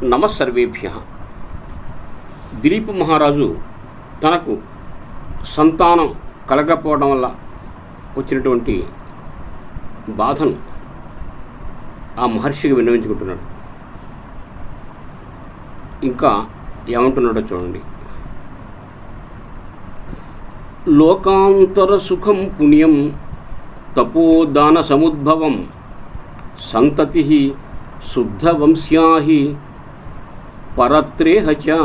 నమస్సర్వేభ్య. దిలీప్ మహారాజు తనకు సంతానం కలగకపోవడం వల్ల వచ్చినటువంటి బాధను ఆ మహర్షికి విన్నవించుకుంటున్నాడు. ఇంకా ఏమంటున్నాడో చూడండి. లోకాంతర సుఖం పుణ్యం తపోదాన సముద్భవం సంతతి శుద్ధవంశ్యా పరత్రేహ చ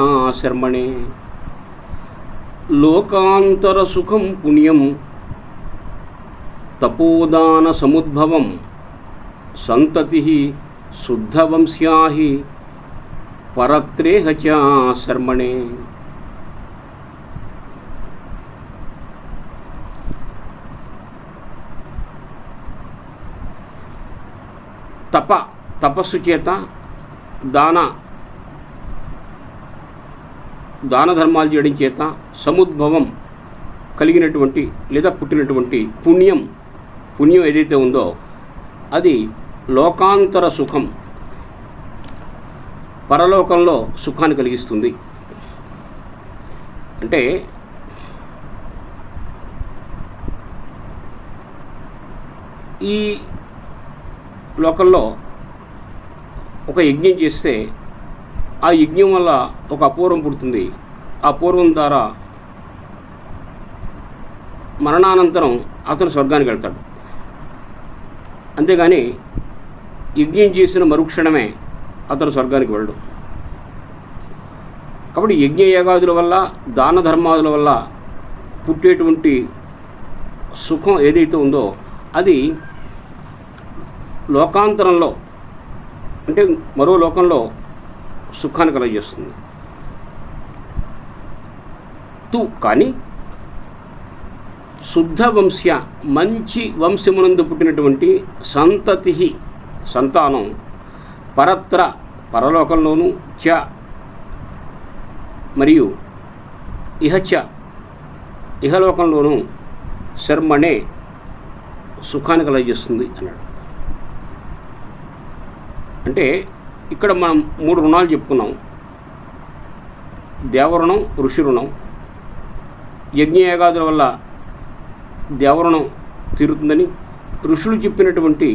శర్మణే. లోకాంతర సుఖం పుణ్యం తపోదాన సముద్భవం సంతతి శుద్ధవంశ్యా పరత్రేహ చ శర్మణే. తపస్సు చేత దాన ధర్మాలు చేయడం చేత సముద్భవం కలిగినటువంటి లేదా పుట్టినటువంటి పుణ్యం ఏదైతే ఉందో అది లోకాంతర సుఖం, పరలోకంలో సుఖాన్ని కలిగిస్తుంది. అంటే ఈ లోకంలో ఒక యజ్ఞం చేస్తే ఆ యజ్ఞం వల్ల ఒక అపూర్వం పుడుతుంది. ఆ పూర్వం ద్వారా మరణానంతరం అతను స్వర్గానికి వెళ్తాడు. అంతేగాని యజ్ఞం చేసిన మరుక్షణమే అతను స్వర్గానికి వెళ్ళడు. కాబట్టి యజ్ఞయాగాదుల వల్ల దాన ధర్మాదుల వల్ల పుట్టేటువంటి సుఖం ఏదైతే ఉందో అది లోకాంతరంలో అంటే మరో లోకంలో సుఖాన్ని కలగజేస్తుంది. కానీ శుద్ధ వంశ్య మంచి వంశమునందు పుట్టినటువంటి సంతతి సంతానం పరలోకంలోనూ చ మరియు ఇహలోకంలోనూ శర్మణే సుఖాన్ని కలగజేస్తుంది అన్నాడు. అంటే ఇక్కడ మనం 3 రుణాలు చెప్పుకున్నాం. దేవరుణం, ఋషి రుణం. యజ్ఞయాగాదుల వల్ల దేవరుణం తీరుతుందని, ఋషులు చెప్పినటువంటి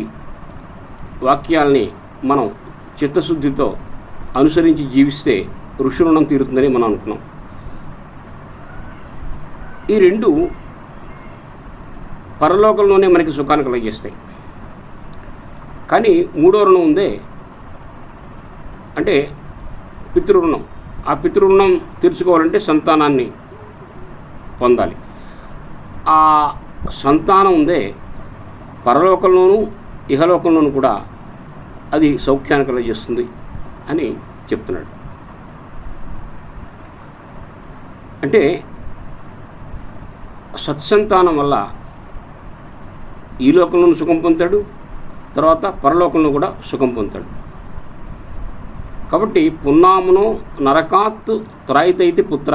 వాక్యాల్ని మనం చిత్తశుద్ధితో అనుసరించి జీవిస్తే ఋషి రుణం తీరుతుందని మనం అనుకున్నాం. ఈ 2 పరలోకంలోనే మనకి సుఖాన్ని కలగజేస్తాయి. కానీ 3వ రుణం ఉందే, అంటే పితృరుణం. ఆ పితృరుణం తీర్చుకోవాలంటే సంతానాన్ని పొందాలి. ఆ సంతానం ఉందే పరలోకంలోనూ ఇహలోకంలోనూ కూడా అది సౌఖ్యాన్ని కలగజేస్తుంది అని చెప్తున్నాడు. అంటే సత్సంతానం వల్ల ఈ లోకంలోనూ సుఖం పొందుతాడు, తర్వాత పరలోకంలో కూడా సుఖం పొందుతాడు. కాబట్టి పున్నామునో నరకాత్ త్రాయితైతి పుత్ర,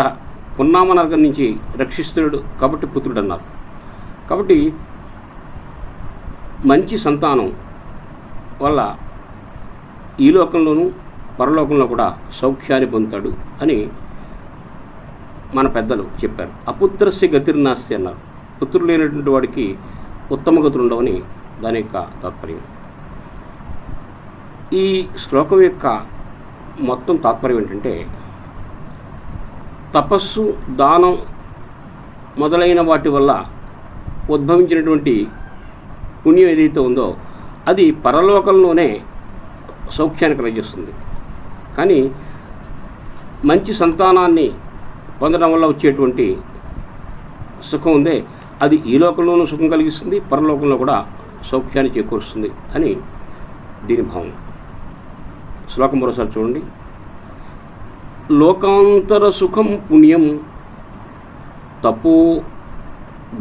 పున్నామ నరకం నుంచి రక్షిస్తున్నాడు కాబట్టి పుత్రుడు అన్నారు. కాబట్టి మంచి సంతానం వల్ల ఈ లోకంలోనూ పరలోకంలో కూడా సౌఖ్యాన్ని పొందుతాడు అని మన పెద్దలు చెప్పారు. అపుత్రస్య గతిర్నాస్తి అన్నారు. పుత్రులు లేనటువంటి వాడికి ఉత్తమ గతులు ఉండవని దాని యొక్క తాత్పర్యం. ఈ శ్లోకం యొక్క మొత్తం తాత్పర్యం ఏంటంటే తపస్సు, దానం మొదలైన వాటి వల్ల ఉద్భవించినటువంటి పుణ్యం ఏదైతే ఉందో అది పరలోకంలోనే సౌఖ్యాన్ని కలగజేస్తుంది. కానీ మంచి సంతానాన్ని పొందడం వల్ల వచ్చేటువంటి సుఖం ఉందే అది ఈ లోకంలోనూ సుఖం కలిగిస్తుంది, పరలోకంలో కూడా సౌఖ్యాన్ని చేకూరుస్తుంది అని దీని భావం. శ్లోకం మరోసారి చూడండి. లోకాంతర సుఖం పుణ్యం తపో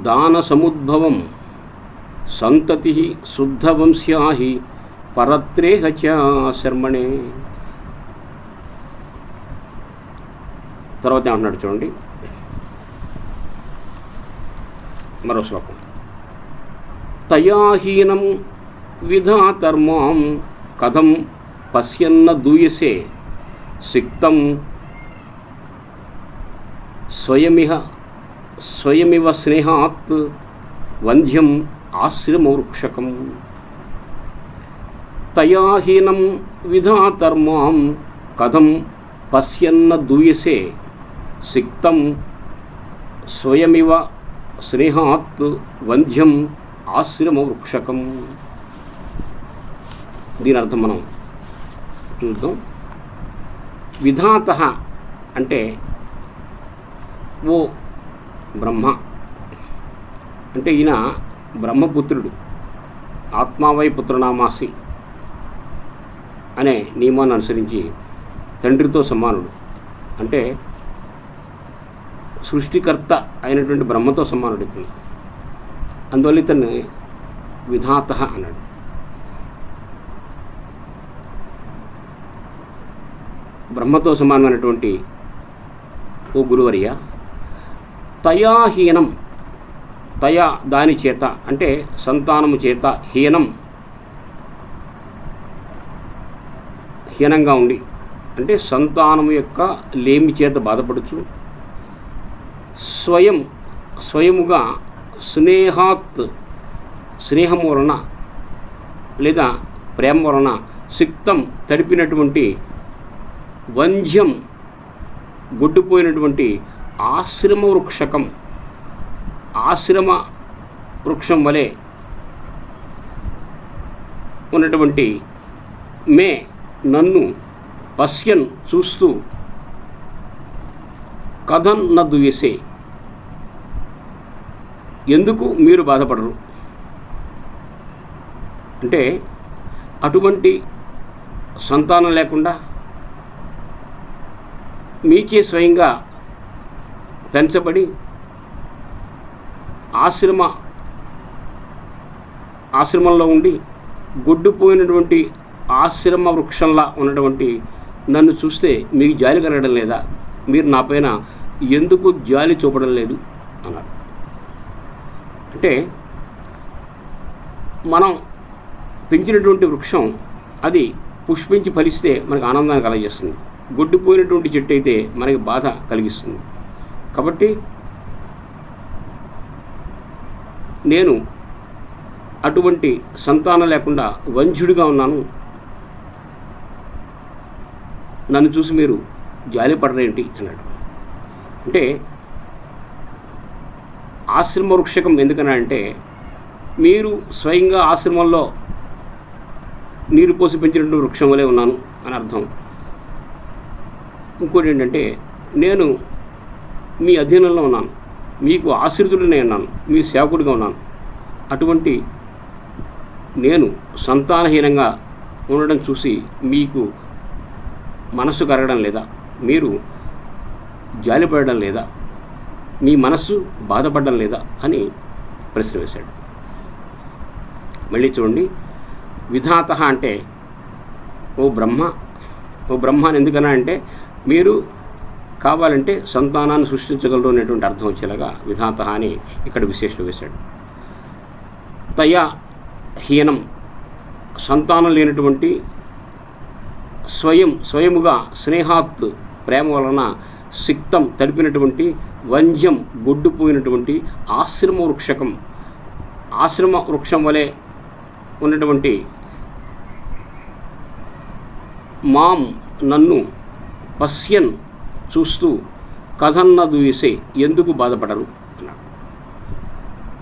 దాన సముద్భవం సంతతి శుద్ధవంశ్యా పరత్రేహ చ శర్మణే. తర్వాత ఏమంటున్నాడు చూడండి. మరో శ్లోకం. తయాహీనం విధాతర్మాం కథం పశ్యన్న దూయసే సిక్తం స్వయమివ స్నేహాత్ వంధ్యం ఆశ్రమవృక్షకం తయాహీనం విధాతర్మాం కథం పశ్యన్న దూయసే సిక్తం స్వయమివ స్నేహాత్ వంధ్యం ఆశ్రమవృక్షకం. దీని అర్థం మనం చూద్దాం. విధాత అంటే ఓ బ్రహ్మ, అంటే ఈయన బ్రహ్మపుత్రుడు, ఆత్మావై పుత్రనామాసి అనే నియమాన్ని అనుసరించి తండ్రితో సమానుడు, అంటే సృష్టికర్త అయినటువంటి బ్రహ్మతో సమానుడు ఇతను. అందువల్ల ఇతన్ని విధాత అన్నాడు. బ్రహ్మతో సమానమైనటువంటి ఓ గురువర్య, తయాహీనం, తయా దాని చేత అంటే సంతానము చేత, హీనంగా ఉండి అంటే సంతానము యొక్క లేమి చేత బాధపడుచు, స్వయముగా స్నేహాత్ స్నేహము వలన లేదా ప్రేమ వలన, సిక్తం తడిపినటువంటి, వంధ్యం గొడ్డుపోయినటువంటి, ఆశ్రమ వృక్షకం ఆశ్రమ వృక్షం వలె ఉన్నటువంటి మే నన్ను పశ్యన్ చూస్తూ, కథన్ న దుయసే ఎందుకు మీరు బాధపడరు అంటే అటువంటి సంతానం లేకుండా మీచే స్వయంగా పెంచబడి ఆశ్రమంలో ఉండి గొడ్డుపోయినటువంటి ఆశ్రమ వృక్షంలా ఉన్నటువంటి నన్ను చూస్తే మీకు జాలి కలగడం లేదా, మీరు నాపైన ఎందుకు జాలి చూపడం లేదు అన్నారు. అంటే మనం పెంచినటువంటి వృక్షం అది పుష్పించి ఫలిస్తే మనకు ఆనందాన్ని కలగజేస్తుంది, గొడ్డిపోయినటువంటి చెట్టు అయితే మనకి బాధ కలిగిస్తుంది. కాబట్టి నేను అటువంటి సంతానం లేకుండా వంధ్యుడిగా ఉన్నాను, నన్ను చూసి మీరు జాలిపడరేంటి అన్నాడు. అంటే ఆశ్రమ వృక్షకం ఎందుకనంటే మీరు స్వయంగా ఆశ్రమంలో నీరు పోసి పెంచినటువంటి వృక్షం వలె ఉన్నాను అని అర్థం. ఇంకోటి ఏంటంటే నేను మీ అధీనంలో ఉన్నాను, మీకు ఆశ్రితుడినే ఉన్నాను, మీ సేవకుడిగా ఉన్నాను. అటువంటి నేను సంతానహీనంగా ఉండడం చూసి మీకు మనస్సు కరగడం లేదా, మీరు జాలిపడడం లేదా, మీ మనస్సు బాధపడడం లేదా అని ప్రశ్న వేశాడు. మళ్ళీ చూడండి, విధాత అంటే ఓ బ్రహ్మ అని ఎందుకన్నా అంటే మీరు కావాలంటే సంతానాన్ని సృష్టించగలరు అనేటువంటి అర్థం వచ్చేలాగా విధాత అని ఇక్కడ విశేషణ వేశాడు. తయా హీనం సంతానం లేనటువంటి, స్వయముగా స్నేహాత్ ప్రేమ వలన, సిక్తం తడిపినటువంటి, వంధ్యం గొడ్డుపోయినటువంటి, ఆశ్రమ వృక్షకం ఆశ్రమ వృక్షం వలె ఉన్నటువంటి మాం నన్ను పశ్యన్ చూస్తూ, కథన్న దూయసే ఎందుకు బాధపడరు అన్నాడు.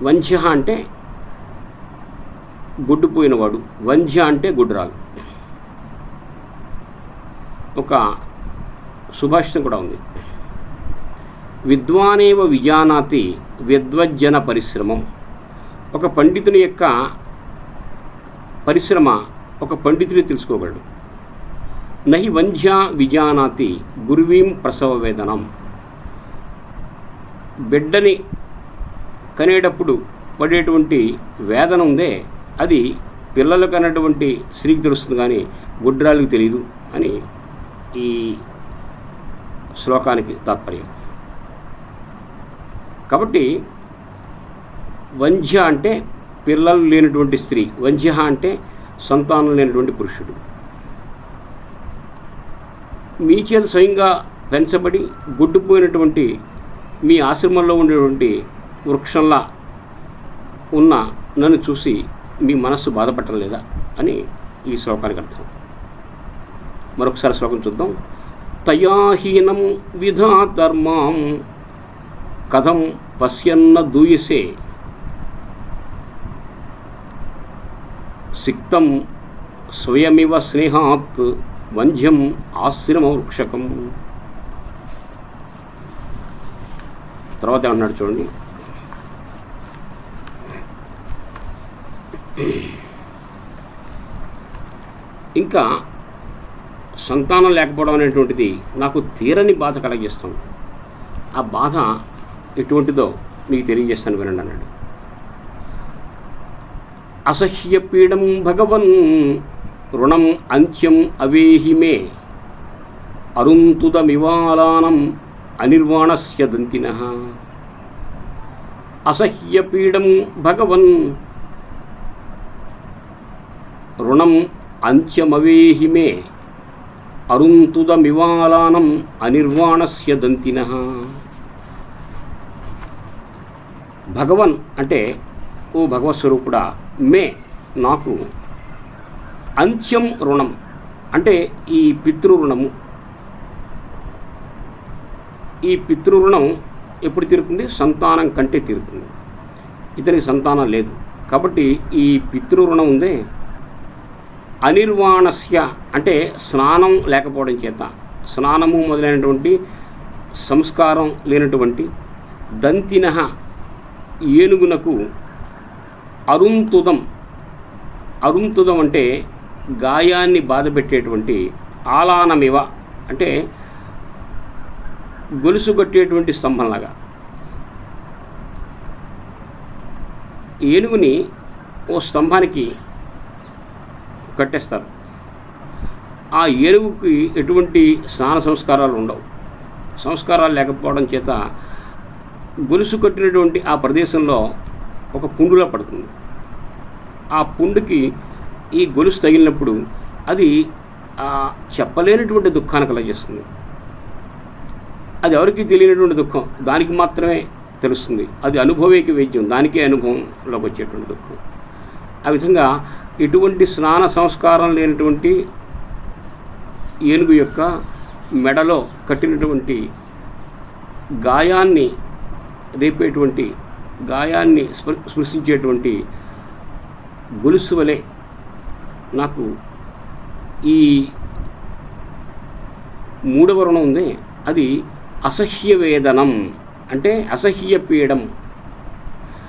వంధ్య అంటే గొడ్డుపోయినవాడు, వంధ్య అంటే గుడ్రాలు. ఒక సుభాషితం కూడా ఉంది, విద్వానేవ విజానాతి విద్వజ్జన పరిశ్రమం. ఒక పండితుని యొక్క పరిశ్రమ ఒక పండితుని తెలుసుకోగలడు. నహి వంధ్య విజానాతి గురువీం ప్రసవ వేదనం. బిడ్డని కనేటప్పుడు పడేటువంటి వేదన ఉందే అది పిల్లలకు అన్నటువంటి స్త్రీకి తెలుస్తుంది, కానీ గుడ్రాలకు తెలియదు అని ఈ శ్లోకానికి తాత్పర్యం. కాబట్టి వంధ్య అంటే పిల్లలు లేనటువంటి స్త్రీ, వంధ్య అంటే సంతానం లేనటువంటి పురుషుడు. మీ చేత స్వయంగా పెంచబడి గొడ్డుపోయినటువంటి మీ ఆశ్రమంలో ఉండేటువంటి వృక్షంలా ఉన్న నన్ను చూసి మీ మనస్సు బాధపడటం లేదా అని ఈ శ్లోకానికి అర్థం. మరొకసారి శ్లోకం చూద్దాం. తయాహీనం విధాధర్మాం కథం పశ్యన్న దూయసే సిక్తం స్వయమివ స్నేహాత్ వంధ్యం ఆశ్రమ వృక్షకం. తర్వాత ఏమన్నాడు చూడండి. ఇంకా సంతానం లేకపోవడం అనేటువంటిది నాకు తీరని బాధ కలిగిస్తుంది. ఆ బాధ ఎటువంటిదో మీకు తెలియజేస్తాను వినండి అన్నాడు. అసహ్యపీడం భగవన్ రుణం అంత్యం అవేహిమే అరుంతుదమివాలానం అనిర్వాణస్య దంతినః. అసహ్యపీడం భగవన్ రుణం అంత్యమవేహిమే అరుంతుదమివాలానం అనిర్వాణస్య దంతినః. భగవన్ అంటే ఓ భగవత్స్వరూపుడా, మే నాకు అంత్యం రుణం అంటే ఈ పితృరుణము. ఈ పితృరుణం ఎప్పుడు తీరుతుంది? సంతానం కంటే తీరుతుంది. ఇతనికి సంతానం లేదు కాబట్టి ఈ పితృరుణం ఉందే, అనిర్వాణస్య అంటే స్నానం లేకపోవడం చేత, స్నానము మొదలైనటువంటి సంస్కారం లేనటువంటి దంతినః ఏనుగునకు అరుంతుదం. అరుంతుదం అంటే గాయాన్ని బాధపెట్టేటువంటి, ఆలానమివ అంటే గొలుసు కట్టేటువంటి స్తంభంలాగా ఏనుగుని ఓ స్తంభానికి కట్టేస్తారు. ఆ ఏనుగుకి ఎటువంటి స్నాన సంస్కారాలు ఉండవు. సంస్కారాలు లేకపోవడం చేత గొలుసు కట్టినటువంటి ఆ ప్రదేశంలో ఒక పుండులా పడుతుంది. ఆ పుండుకి ఈ గొలుసు తగిలినప్పుడు అది చెప్పలేనటువంటి దుఃఖాన్ని కలగజేస్తుంది. అది ఎవరికి తెలియనటువంటి దుఃఖం, దానికి మాత్రమే తెలుస్తుంది. అది అనుభవేకి వైద్యం, దానికే అనుభవంలోకి వచ్చేటువంటి దుఃఖం. ఆ విధంగా ఎటువంటి స్నాన సంస్కారం లేనటువంటి ఏనుగు యొక్క మెడలో కట్టినటువంటి గాయాన్ని రేపేటువంటి, గాయాన్ని స్పృశించేటువంటి గొలుసు వలె నాకు ఈ మూడవ రుణం ఉంది. అది అసహ్య వేదనం అంటే అసహ్య పీడం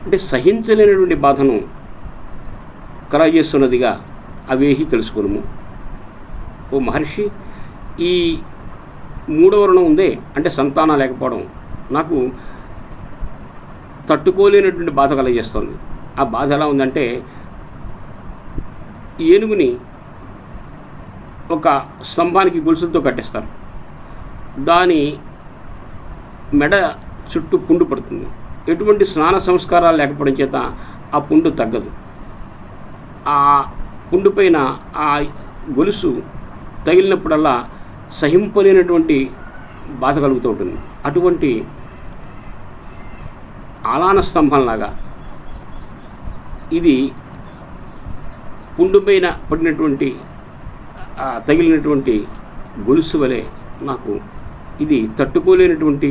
అంటే సహించలేనటువంటి బాధను కలగజేస్తున్నదిగా అవేహి తెలుసుకును. ఓ మహర్షి, ఈ మూడవ రుణం ఉందే అంటే సంతానం లేకపోవడం నాకు తట్టుకోలేనటువంటి బాధ కలగజేస్తుంది. ఆ బాధ ఎలా ఉందంటే, ఏనుగుని ఒక స్తంభానికి గొలుసులతో కట్టేస్తారు. దాని మెడ చుట్టూ పుండు పడుతుంది. ఎటువంటి స్నాన సంస్కారాలు లేకపోవడం చేత ఆ పుండు తగ్గదు. ఆ పుండు పైన ఆ గొలుసు తగిలినప్పుడల్లా సహింపలేనటువంటి బాధ కలుగుతూ ఉంటుంది. అటువంటి ఆలాన స్తంభంలాగా ఇది పుండు పైన పడినటువంటి తగిలినటువంటి గొలుసు వలె నాకు ఇది తట్టుకోలేనటువంటి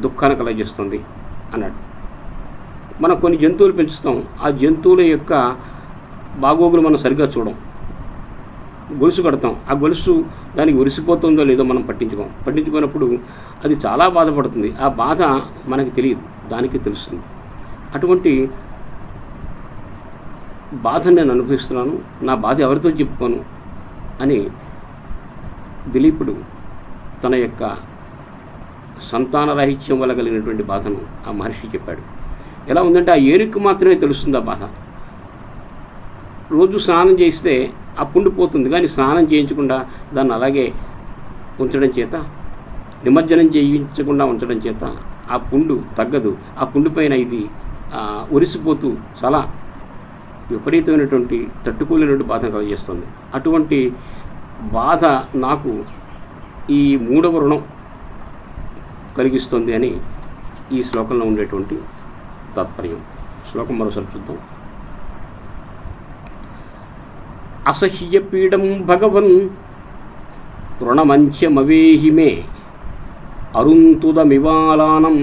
దుఃఖాన్ని కలగజేస్తుంది అన్నాడు. మనం కొన్ని జంతువులు పెంచుతాం, ఆ జంతువుల యొక్క బాగోగులు మనం సరిగ్గా చూడం. గొలుసు కడతాం, ఆ గొలుసు దానికి ఒరిసిపోతుందో లేదో మనం పట్టించుకున్నప్పుడు అది చాలా బాధపడుతుంది. ఆ బాధ మనకి తెలియదు, దానికి తెలుస్తుంది. అటువంటి బాధ నేను అనుభవిస్తున్నాను, నా బాధ ఎవరితో చెప్పుకోను అని దిలీపుడు తన యొక్క సంతానరాహిత్యం వల్ల కలిగినటువంటి బాధను ఆ మహర్షి చెప్పాడు. ఎలా ఉందంటే, ఆ ఏనుగుకు మాత్రమే తెలుస్తుంది ఆ బాధ. రోజు స్నానం చేస్తే ఆ పుండు పోతుంది, కానీ స్నానం చేయించకుండా దాన్ని అలాగే ఉంచడం చేత, నిమజ్జనం చేయించకుండా ఉంచడం చేత ఆ పుండు తగ్గదు. ఆ పుండు పైన ఇది ఒరిసిపోతూ చాలా విపరీతమైనటువంటి తట్టుకోలేనటువంటి బాధ కలుగజేస్తుంది. అటువంటి బాధ నాకు ఈ మూడవ రుణం కలిగిస్తుంది అని ఈ శ్లోకంలో ఉండేటువంటి తాత్పర్యం. శ్లోకం మరోసారి చూద్దాం. అసహ్యపీడం భగవన్ రుణమంచమవేహి మే అరుంతుదమివాలానం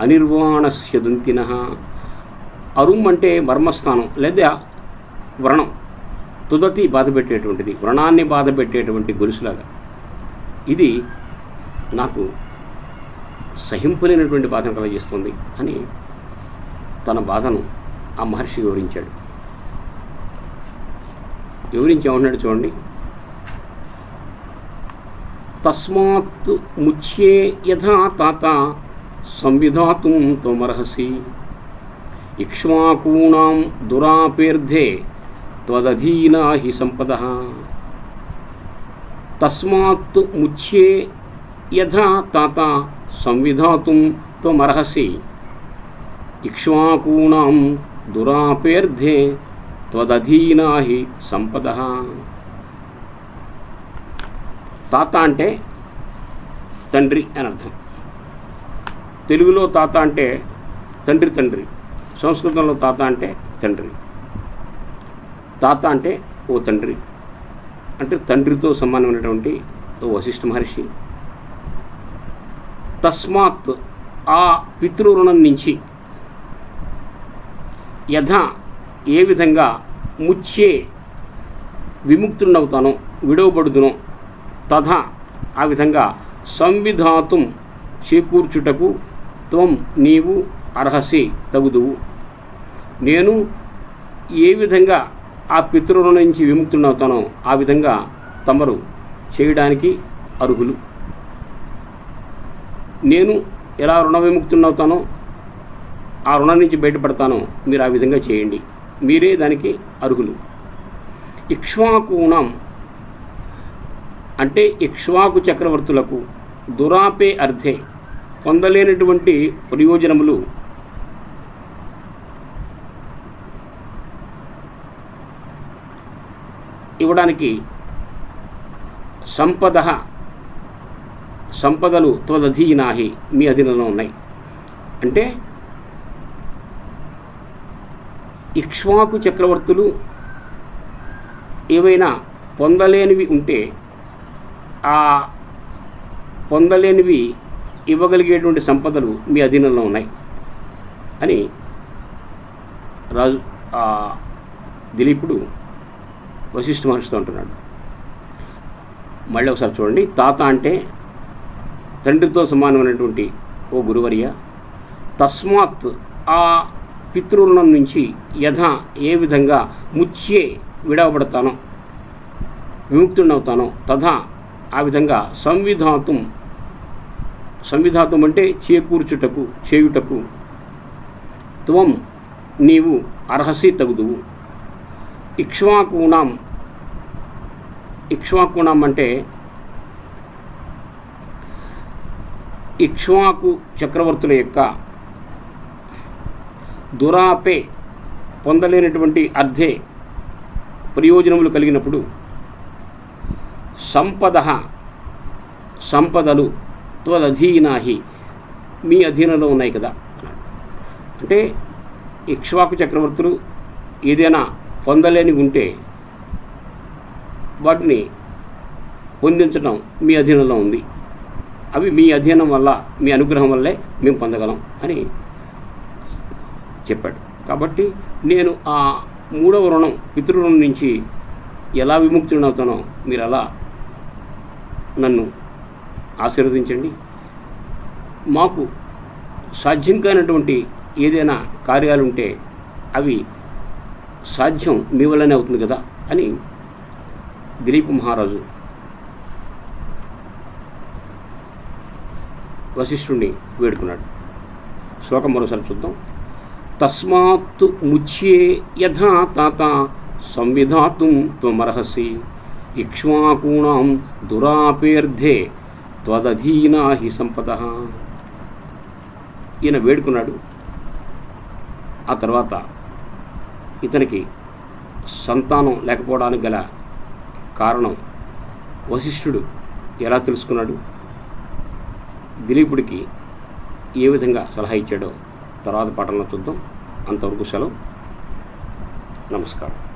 అనిర్వాణస్య దంతినః. అరుం అంటే మర్మస్థానం లేదా వ్రణం, తుదతి బాధ పెట్టేటువంటిది, వ్రణాన్ని బాధ పెట్టేటువంటి గొలుసులాగా. ఇది నాకు సహింపులేనటువంటి బాధను కలగజేస్తుంది అని తన బాధను ఆ మహర్షి వివరించాడు. వివరించి ఏమన్నాడు చూడండి. తస్మాత్ ముచ్యే యథా తాత సంవిధాతుం త్వమర్హసి ఇక్ష్వాకూణాం దురాపేర్ధే త్వదధీనా హి సంపదః. తస్మాత్ ముచ్యే యథా తాత సంవిధాతుం త్వమర్హసి ఇక్ష్వాకూణాం దురాపేర్ధే త్వదధీనా హి సంపదః. తాత అంటే తండ్రి అని అర్థం. తెలుగులో తాత అంటే తండ్రి, సంస్కృతంలో తాత అంటే తండ్రి. తాత అంటే ఓ తండ్రి, అంటే తండ్రితో సమానమైనటువంటి ఓ వశిష్ఠ మహర్షి. తస్మాత్ ఆ పితృరుణం నుంచి, యథా ఏ విధంగా, ముచ్యే విముక్తుడవుతానో, విడవబడుదునో, తథా ఆ విధంగా, సంవిధాతుం చేకూర్చుటకు, త్వం నీవు, అర్హసి తగుదువు, నేను ఏ విధంగా ఆ పితృరుణం నుంచి విముక్తుడవుతానో ఆ విధంగా తమరు చేయడానికి అర్హులు. నేను ఎలా రుణ విముక్తుడవుతానో, ఆ రుణం నుంచి బయటపడతానో మీరు ఆ విధంగా చేయండి, మీరే దానికి అర్హులు. ఇక్ష్వాకూణం అంటే ఇక్ష్వాకు చక్రవర్తులకు, దురాపే అర్థే పొందలేనటువంటి ప్రయోజనములు ఇవ్వడానికి, సంపదలు త్వదధీనాహి మీ అధీనంలో ఉన్నాయి. అంటే ఇక్ష్వాకు చక్రవర్తులు ఏవైనా పొందలేనివి ఉంటే ఆ పొందలేనివి ఇవ్వగలిగేటువంటి సంపదలు మీ అధీనంలో ఉన్నాయి అని రాజు దిలీపుడు వశిష్ఠ మహర్షితో అంటున్నాడు. మళ్ళీ ఒకసారి చూడండి. తాత అంటే తండ్రితో సమానమైనటువంటి ఓ గురువర్య, తస్మాత్ ఆ పితృరుణం నుంచి, యథా ఏ విధంగా, ముచ్యే విడవబడతానో, విముక్తుడవుతానో, తథా ఆ విధంగా, సంవిధాతం అంటే చేకూర్చుటకు, చేయుటకు, త్వం నీవు, అర్హసి తగుదువు, ఇక్ష్వాకూణం అంటే ఇక్ష్వాకు చక్రవర్తుల యొక్క దురాపే పొందలేనటువంటి అర్థే ప్రయోజనములు కలిగినప్పుడు, సంపదలు త్వదధీనాహి మీ అధీనంలో ఉన్నాయి కదా అన్నాడు. అంటే ఇక్ష్వాకు చక్రవర్తులు ఏదైనా పొందలేని ఉంటే వాటిని పొందించడం మీ అధీనంలో ఉంది, అవి మీ అధీనం వల్ల, మీ అనుగ్రహం వల్లే మేము పొందగలం అని చెప్పాడు. కాబట్టి నేను ఆ మూడవ రుణం, పితృరుణం నుంచి ఎలా విముక్తుడవుతానో మీరు అలా నన్ను ఆశీర్వదించండి. మాకు సాధ్యం కానటువంటి ఏదైనా కార్యాలుంటే అవి సాధ్యం మీ వల్లనే అవుతుంది కదా అని దిలీప్ మహారాజు వశిష్ఠుడిని వేడుకున్నాడు. శ్లోకం మరోసారి చూద్దాం. తస్మాత్ ముచ్యే యథా తాత సంవిధాతుం త్వమర్హసి ఇక్ష్వాకూణాం దురాపేర్ధే త్వదధీనా హి సంపదః. ఈయన వేడుకున్నాడు. ఆ తర్వాత ఇతనికి సంతానం లేకపోవడానికి గల కారణం వశిష్ఠుడు ఎలా తెలుసుకున్నాడు, దిలీపుడికి ఏ విధంగా సలహా ఇచ్చాడో తర్వాత పాఠంలో చూద్దాం. అంతవరకు సెలవు. నమస్కారం.